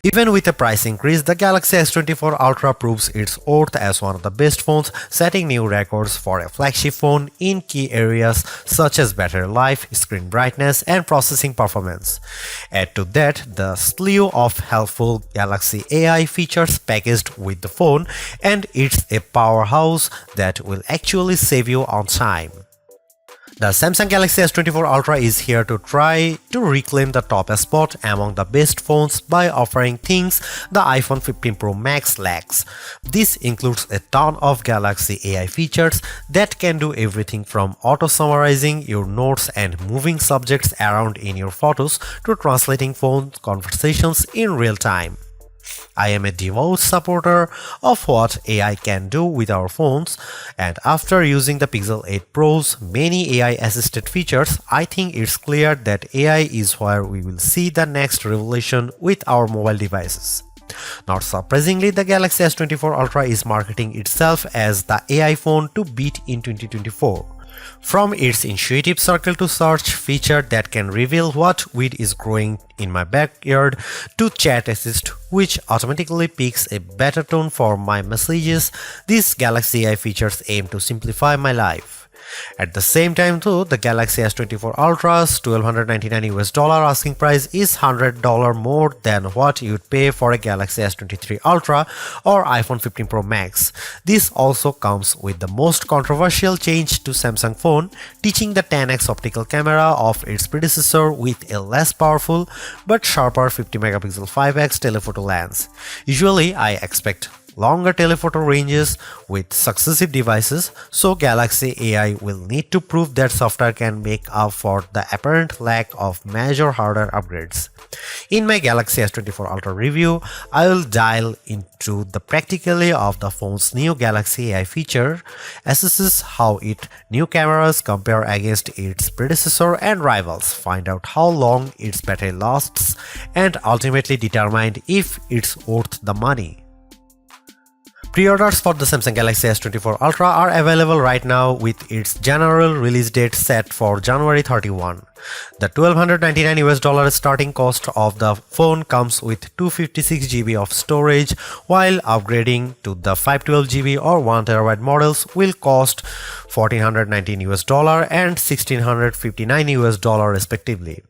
Even with a price increase, the Galaxy S24 Ultra proves its worth as one of the best phones, setting new records for a flagship phone in key areas such as battery life, screen brightness, and processing performance. Add to that the slew of helpful Galaxy AI features packaged with the phone, and it's a powerhouse that will actually save you on time. The Samsung Galaxy S24 Ultra is here to try to reclaim the top spot among the best phones by offering things the iPhone 15 Pro Max lacks. This includes a ton of Galaxy AI features that can do everything from auto-summarizing your notes and moving subjects around in your photos to translating phone conversations in real time. I am a devout supporter of what AI can do with our phones, and after using the Pixel 8 Pro's many AI-assisted features, I think it's clear that AI is where we will see the next revolution with our mobile devices. Not surprisingly, the Galaxy S24 Ultra is marketing itself as the AI phone to beat in 2024. From its intuitive circle to search feature that can reveal what weed is growing in my backyard to chat assist which automatically picks a better tone for my messages, these Galaxy AI features aim to simplify my life. At the same time though, the Galaxy S24 Ultra's $1,299 asking price is $100 more than what you'd pay for a Galaxy S23 Ultra or iPhone 15 Pro Max. This also comes with the most controversial change to Samsung phone, teaching the 10x optical camera of its predecessor with a less powerful but sharper 50MP 5x telephoto lens. Usually I expect longer telephoto ranges with successive devices, so Galaxy AI will need to prove that software can make up for the apparent lack of major hardware upgrades. In my Galaxy S24 Ultra review, I will dial into the practicality of the phone's new Galaxy AI feature, assesses how its new cameras compare against its predecessor and rivals, find out how long its battery lasts, and ultimately determine if it's worth the money. Pre-orders for the Samsung Galaxy S24 Ultra are available right now with its general release date set for January 31. The $1,299 starting cost of the phone comes with 256GB of storage, while upgrading to the 512GB or 1TB models will cost $1,419 and $1,659 respectively.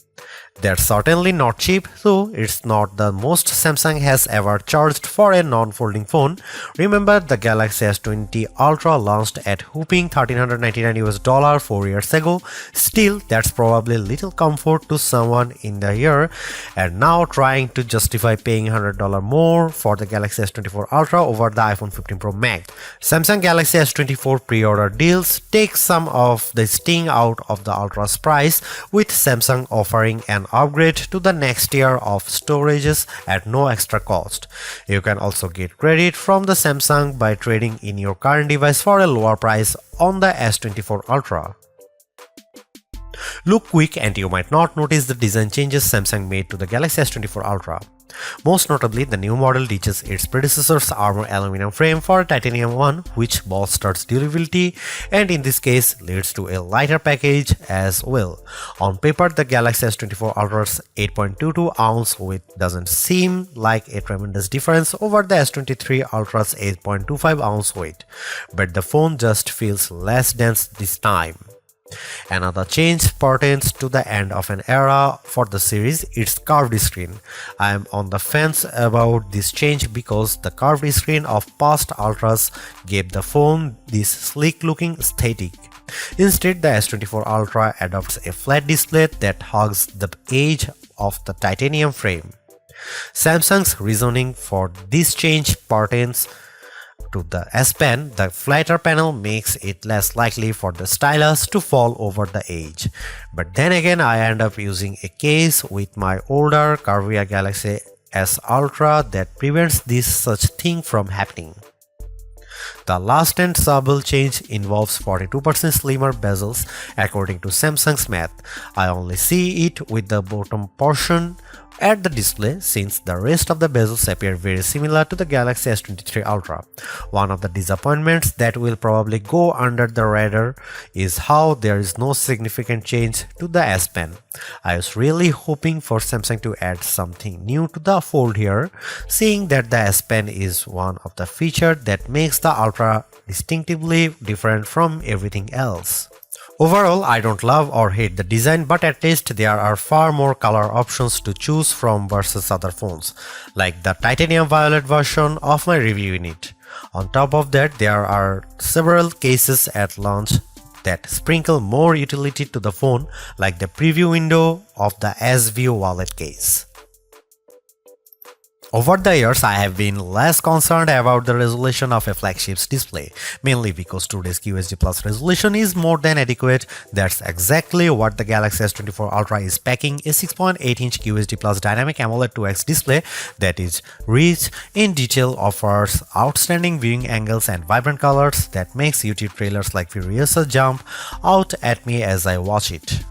They're certainly not cheap, though it's not the most Samsung has ever charged for a non-folding phone. Remember, the Galaxy S20 Ultra launched at whopping $1,399 4 years ago. Still, that's probably little comfort to someone in the year, and now trying to justify paying $100 more for the Galaxy S24 Ultra over the iPhone 15 Pro Max. Samsung Galaxy S24 pre-order deals take some of the sting out of the Ultra's price, with Samsung offering an upgrade to the next tier of storages at no extra cost. You can also get credit from the Samsung by trading in your current device for a lower price on the S24 Ultra. Look quick and you might not notice the design changes Samsung made to the Galaxy S24 Ultra. Most notably, the new model ditches its predecessor's armor aluminum frame for titanium one, which bolsters durability and in this case leads to a lighter package as well. On paper, the Galaxy S24 Ultra's 8.22 ounce weight doesn't seem like a tremendous difference over the S23 Ultra's 8.25 ounce weight, but the phone just feels less dense this time. Another change pertains to the end of an era for the series, its curved screen. I am on the fence about this change because the curved screen of past Ultras gave the phone this sleek looking aesthetic. Instead, the S24 Ultra adopts a flat display that hugs the edge of the titanium frame. Samsung's reasoning for this change pertains to the S Pen. The flatter panel makes it less likely for the stylus to fall over the edge. But then again, I end up using a case with my older curvier Galaxy S Ultra that prevents this such thing from happening. The last and subtle change involves 42% slimmer bezels according to Samsung's math. I only see it with the bottom portion at the display since the rest of the bezels appear very similar to the Galaxy S23 Ultra. One of the disappointments that will probably go under the radar is how there is no significant change to the S Pen. I was really hoping for Samsung to add something new to the fold here, seeing that the S Pen is one of the features that makes the Ultra distinctively different from everything else. Overall, I don't love or hate the design, but at least there are far more color options to choose from versus other phones, like the titanium violet version of my review unit. On top of that, there are several cases at launch that sprinkle more utility to the phone, like the preview window of the S View wallet case. Over the years, I have been less concerned about the resolution of a flagship's display, mainly because today's QHD Plus resolution is more than adequate. That's exactly what the Galaxy S24 Ultra is packing, a 6.8-inch QHD Plus dynamic AMOLED 2X display that is rich in detail, offers outstanding viewing angles and vibrant colors that makes YouTube trailers like Furiosa jump out at me as I watch it.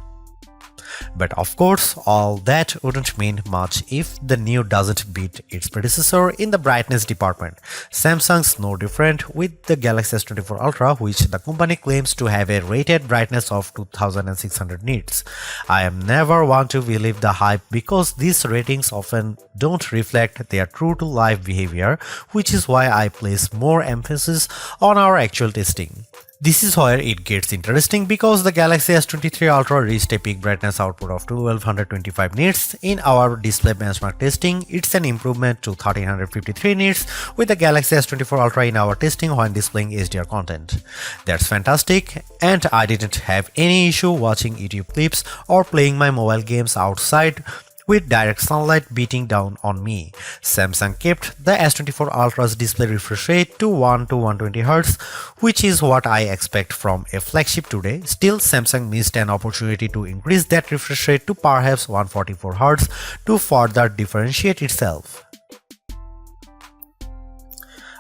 But of course, all that wouldn't mean much if the new doesn't beat its predecessor in the brightness department. Samsung's no different with the Galaxy S24 Ultra, which the company claims to have a rated brightness of 2600 nits. I am never one to believe the hype because these ratings often don't reflect their true-to-life behavior, which is why I place more emphasis on our actual testing. This is where it gets interesting because the Galaxy S23 Ultra reached a peak brightness output of 1225 nits in our display benchmark testing. It's an improvement to 1353 nits with the Galaxy S24 Ultra in our testing when displaying HDR content. That's fantastic, and I didn't have any issue watching YouTube clips or playing my mobile games outside with direct sunlight beating down on me. Samsung kept the S24 Ultra's display refresh rate to 1 to 120Hz, which is what I expect from a flagship today. Still, Samsung missed an opportunity to increase that refresh rate to perhaps 144Hz to further differentiate itself.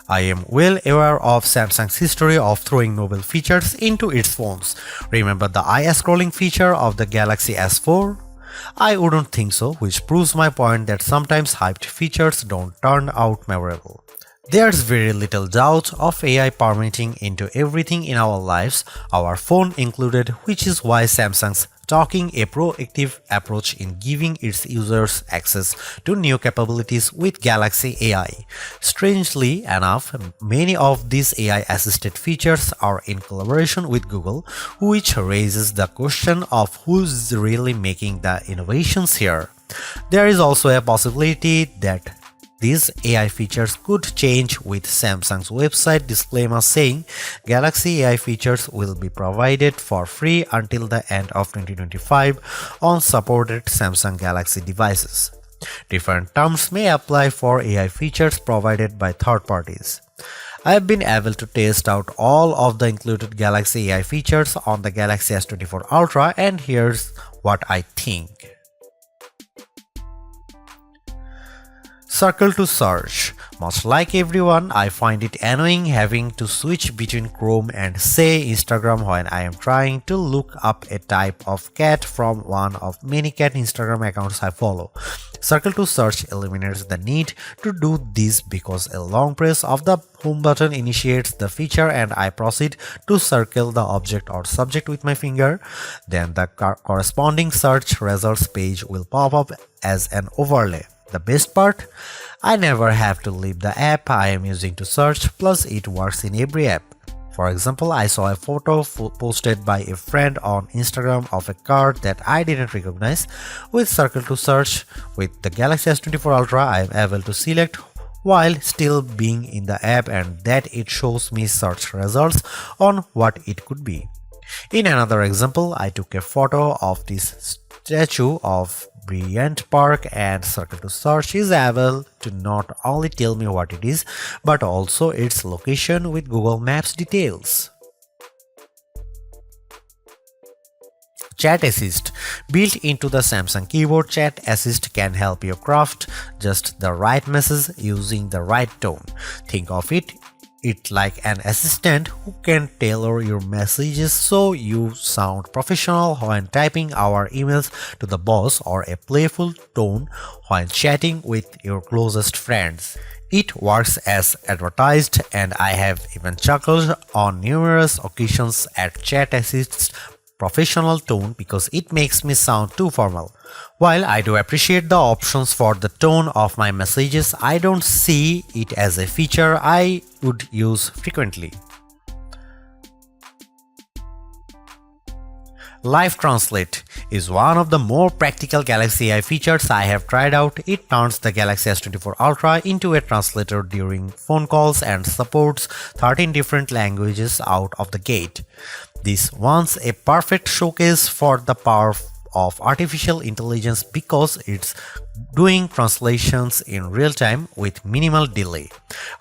I am well aware of Samsung's history of throwing novel features into its phones. Remember the eye scrolling feature of the Galaxy S4? I wouldn't think so, which proves my point that sometimes hyped features don't turn out memorable. There's very little doubt of AI permeating into everything in our lives, our phone included, which is why Samsung's taking a proactive approach in giving its users access to new capabilities with Galaxy AI. Strangely enough, many of these AI-assisted features are in collaboration with Google, which raises the question of who's really making the innovations here. There is also a possibility that these AI features could change with Samsung's website disclaimer saying Galaxy AI features will be provided for free until the end of 2025 on supported Samsung Galaxy devices. Different terms may apply for AI features provided by third parties. I have been able to test out all of the included Galaxy AI features on the Galaxy S24 Ultra, and here's what I think. Circle to search. Much like everyone, I find it annoying having to switch between Chrome and say Instagram when I am trying to look up a type of cat from one of many cat Instagram accounts I follow. Circle to search eliminates the need to do this because a long press of the home button initiates the feature and I proceed to circle the object or subject with my finger. Then the corresponding search results page will pop up as an overlay. The best part? I never have to leave the app I am using to search, plus it works in every app. For example, I saw a photo posted by a friend on Instagram of a car that I didn't recognize. With Circle to Search, with the Galaxy S24 Ultra, I am able to select while still being in the app and that it shows me search results on what it could be. In another example, I took a photo of this statue of Bryant Park and Circle to Search is able to not only tell me what it is, but also its location with Google Maps details. Chat Assist. Built into the Samsung keyboard, Chat Assist can help you craft just the right message using the right tone. Think of it it like an assistant who can tailor your messages so you sound professional when typing our emails to the boss or a playful tone when chatting with your closest friends. It works as advertised, and I have even chuckled on numerous occasions at Chat Assist's professional tone because it makes me sound too formal. While I do appreciate the options for the tone of my messages, I don't see it as a feature I would use frequently. Live Translate is one of the more practical Galaxy AI features I have tried out. It turns the Galaxy S24 Ultra into a translator during phone calls and supports 13 different languages out of the gate. This one's a perfect showcase for the power of artificial intelligence because it's doing translations in real time with minimal delay.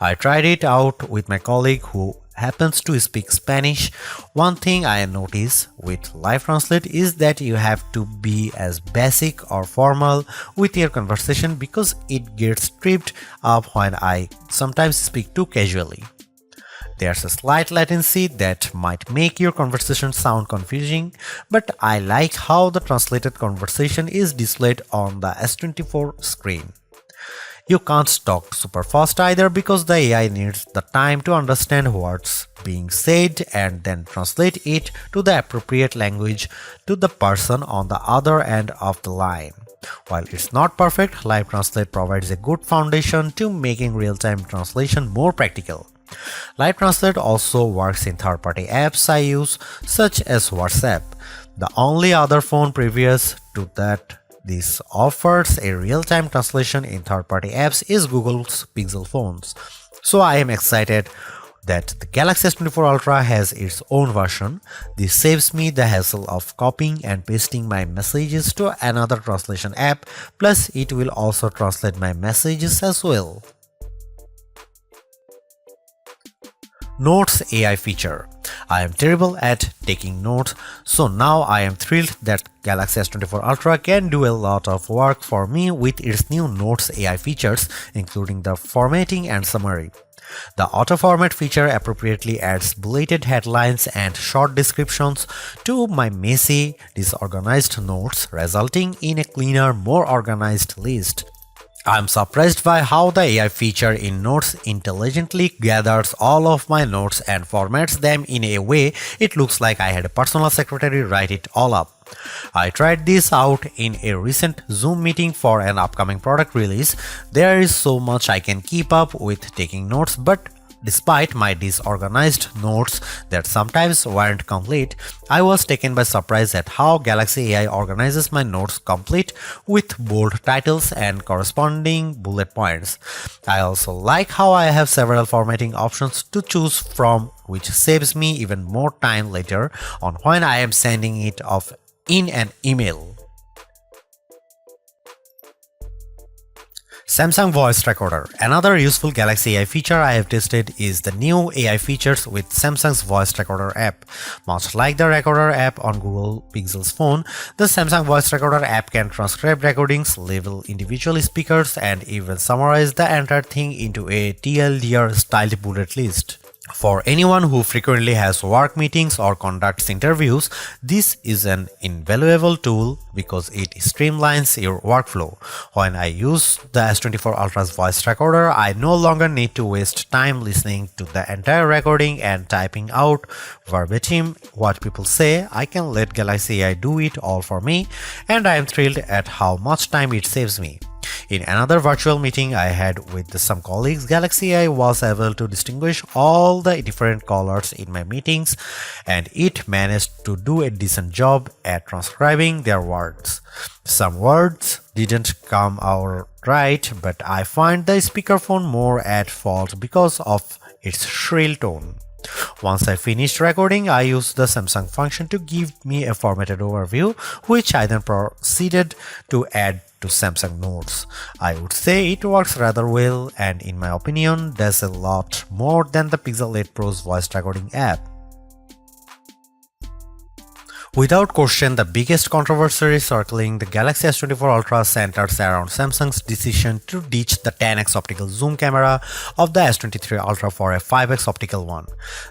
I tried it out with my colleague who happens to speak Spanish. One thing I notice with Live Translate is that you have to be as basic or formal with your conversation because it gets tripped up when I sometimes speak too casually. There's a slight latency that might make your conversation sound confusing, but I like how the translated conversation is displayed on the S24 screen. You can't talk super fast either because the AI needs the time to understand what's being said and then translate it to the appropriate language to the person on the other end of the line. While it's not perfect, Live Translate provides a good foundation to making real-time translation more practical. Live Translate also works in third-party apps I use, such as WhatsApp. The only other phone previous to that this offers a real-time translation in third-party apps is Google's Pixel phones. So I am excited that the Galaxy S24 Ultra has its own version. This saves me the hassle of copying and pasting my messages to another translation app, plus it will also translate my messages as well. Notes AI feature. I am terrible at taking notes, so now I am thrilled that Galaxy S24 Ultra can do a lot of work for me with its new Notes AI features, including the formatting and summary. The auto-format feature appropriately adds bulleted headlines and short descriptions to my messy, disorganized notes, resulting in a cleaner, more organized list. I'm surprised by how the AI feature in Notes intelligently gathers all of my notes and formats them in a way it looks like I had a personal secretary write it all up. I tried this out in a recent Zoom meeting for an upcoming product release. There is so much I can keep up with taking notes, but despite my disorganized notes that sometimes weren't complete, I was taken by surprise at how Galaxy AI organizes my notes complete with bold titles and corresponding bullet points. I also like how I have several formatting options to choose from, which saves me even more time later on when I am sending it off in an email. Samsung Voice Recorder. Another useful Galaxy AI feature I have tested is the new AI features with Samsung's Voice Recorder app. Much like the Recorder app on Google Pixel's phone, the Samsung Voice Recorder app can transcribe recordings, label individual speakers, and even summarize the entire thing into a TLDR-styled bullet list. For anyone who frequently has work meetings or conducts interviews, this is an invaluable tool because it streamlines your workflow. When I use the S24 Ultra's voice recorder, I no longer need to waste time listening to the entire recording and typing out verbatim what people say. I can let Galaxy AI do it all for me, and I am thrilled at how much time it saves me. In another virtual meeting I had with some colleagues, Galaxy AI was able to distinguish all the different colors in my meetings, and it managed to do a decent job at transcribing their words. Some words didn't come out right, but I find the speakerphone more at fault because of its shrill tone. Once I finished recording, I used the Samsung function to give me a formatted overview, which I then proceeded to add to Samsung Notes. I would say it works rather well, and in my opinion, does a lot more than the Pixel 8 Pro's voice recording app. Without question, the biggest controversy circling the Galaxy S24 Ultra centers around Samsung's decision to ditch the 10x optical zoom camera of the S23 Ultra for a 5x optical one.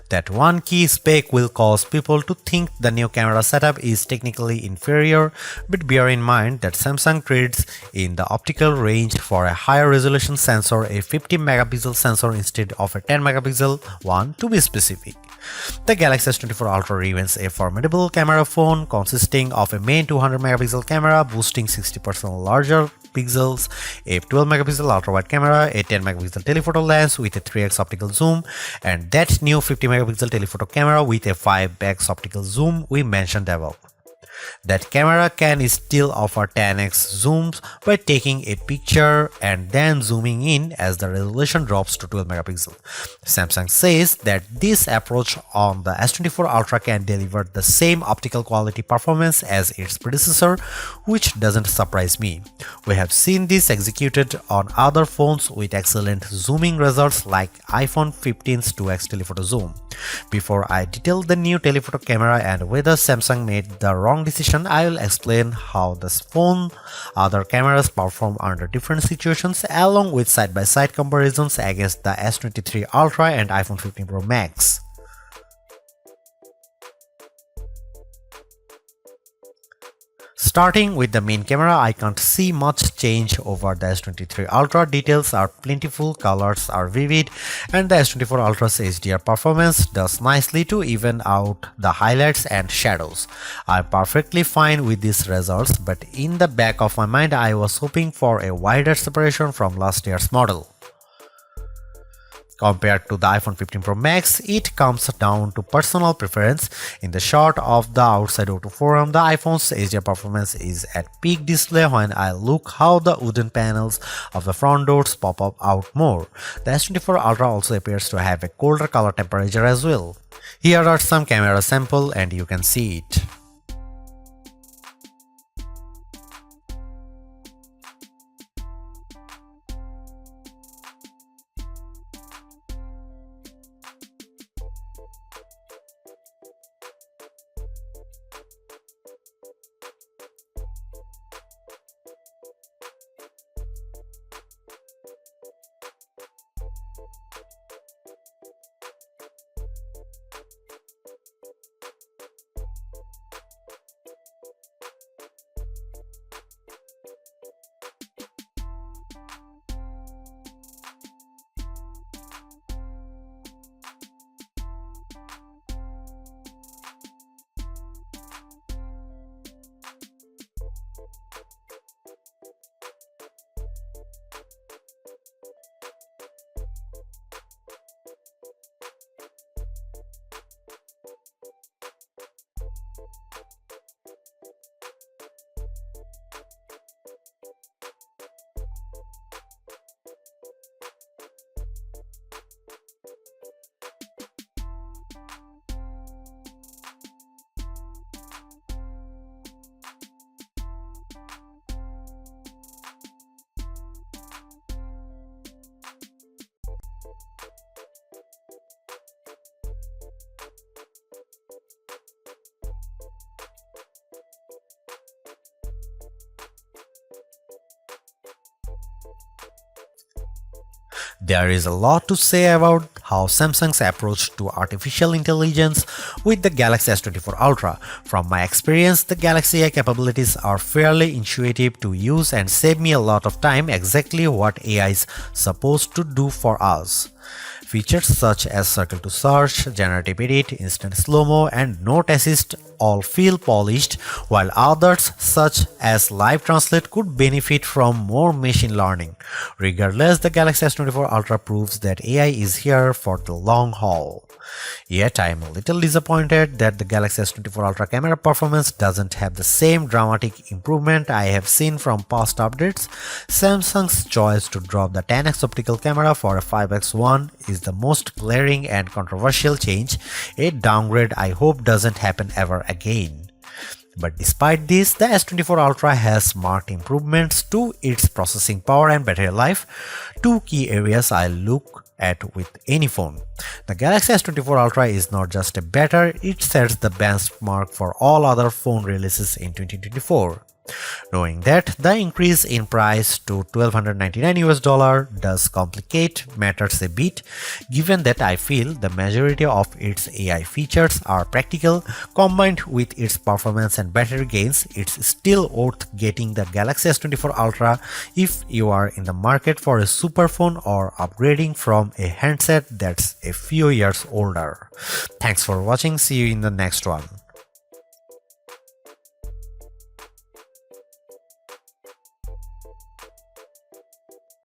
That one key spec will cause people to think the new camera setup is technically inferior, but bear in mind that Samsung trades in the optical range for a higher resolution sensor, a 50 megapixel sensor instead of a 10 megapixel one to be specific. The Galaxy S24 Ultra remains a formidable camera phone consisting of a main 200 megapixel camera boasting 60% larger pixels, a 12 megapixel ultra-wide camera, a 10 megapixel telephoto lens with a 3x optical zoom, and that new 50 megapixel telephoto camera with a 5x optical zoom we mentioned above. That camera can still offer 10x zooms by taking a picture and then zooming in as the resolution drops to 12 megapixel. Samsung says that this approach on the S24 Ultra can deliver the same optical quality performance as its predecessor, which doesn't surprise me. We have seen this executed on other phones with excellent zooming results like iPhone 15's 2x telephoto zoom. Before I detail the new telephoto camera and whether Samsung made the wrong decision, I will explain how this phone other cameras perform under different situations along with side-by-side comparisons against the S23 Ultra and iPhone 15 Pro Max. Starting with the main camera, I can't see much change over the S23 Ultra. Details are plentiful, colors are vivid, and the S24 Ultra's HDR performance does nicely to even out the highlights and shadows. I'm perfectly fine with these results, but in the back of my mind I was hoping for a wider separation from last year's model. Compared to the iPhone 15 Pro Max, it comes down to personal preference. In the shot of the outside O2 forum, the iPhone's HDR performance is at peak display when I look how the wooden panels of the front doors pop up out more. The S24 Ultra also appears to have a colder color temperature as well. Here are some camera samples and you can see it. There is a lot to say about how Samsung's approach to artificial intelligence with the Galaxy S24 Ultra. From my experience, the Galaxy AI capabilities are fairly intuitive to use and save me a lot of time, exactly what AI is supposed to do for us. Features such as circle to search, generative edit, instant slow-mo, and note assist all feel polished, while others such as live translate could benefit from more machine learning. Regardless, the Galaxy S24 Ultra proves that AI is here for the long haul. Yet I am a little disappointed that the Galaxy S24 Ultra camera performance doesn't have the same dramatic improvement I have seen from past updates. Samsung's choice to drop the 10x optical camera for a 5x one is the most glaring and controversial change, a downgrade I hope doesn't happen ever again. But despite this, the S24 Ultra has marked improvements to its processing power and battery life. Two key areas I look at with any phone. The Galaxy S24 Ultra is not just a better, it sets the benchmark for all other phone releases in 2024. Knowing that the increase in price to $1,299 does complicate matters a bit, given that I feel the majority of its AI features are practical, combined with its performance and battery gains, it's still worth getting the Galaxy S24 Ultra if you are in the market for a super phone or upgrading from a handset that's a few years older. Thanks for watching, see you in the next one.